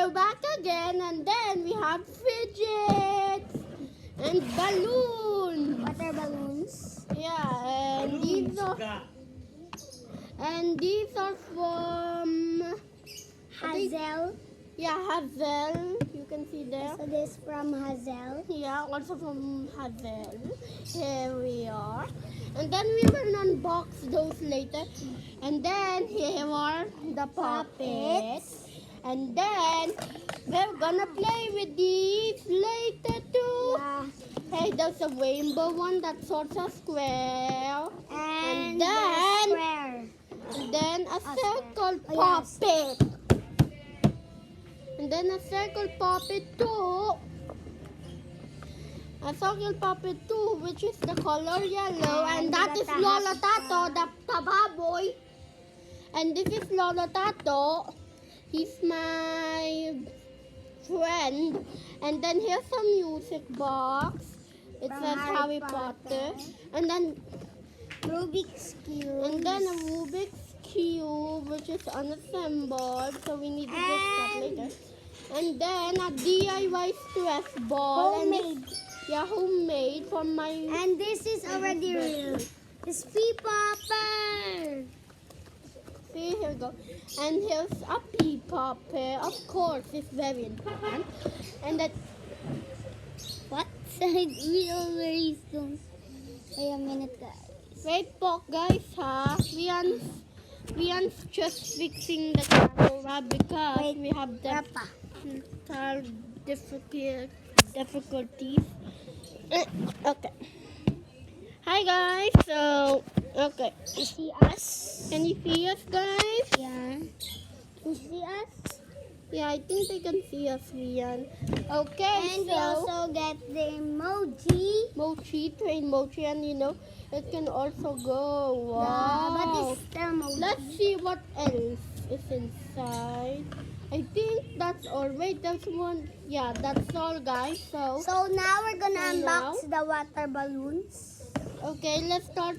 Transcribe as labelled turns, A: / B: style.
A: we're back again, and then we have fidgets and balloons.
B: Water balloons.
A: Yeah, and these are from
B: Hazel.
A: Hazel. You can see there.
B: So this from Hazel.
A: Yeah, also from Hazel. Here we are. And then we will unbox those later. And then here are the puppets. And then we're gonna play with these later too.
B: Yeah.
A: Hey, there's a rainbow one that's also square.
B: And
A: then
B: square.
A: And then a circle
B: Oh, yes.
A: puppet. And then a circle puppet too. A circle puppet too, which is the color yellow. And that is Lola Tato, the baboy. And this is Lola Tato. He's my friend. And then here's a music box. It
B: From
A: says
B: Harry
A: Harry Potter. And then
B: Rubik's Cube.
A: And then a Rubik's Cube, which is unassembled, so we need to get that later. And then a DIY stress ball.
B: Homemade.
A: Homemade from my...
B: And this is already real. This pea popper.
A: See, here we go. And here's a pea popper. Of course, it's very important. And that...
B: What? We already don't. Wait a minute, guys.
A: Wait po, guys, ha? Rian's just fixing the camera because we have the difficulties. Okay. Hi, guys. So, okay.
B: You see us?
A: Can you see us, guys?
B: Yeah. You see us?
A: Yeah, I think they can see us, Rian. Okay,
B: And we
A: so...
B: also get the emoji.
A: train mochi, and you know, it can also go. Wow.
B: Yeah, but it's the emoji.
A: Let's see what else is inside. I think that's all. Wait, there's one. Yeah, that's all, guys. So
B: So now we're gonna
A: So
B: unbox the water balloons.
A: okay, let's start.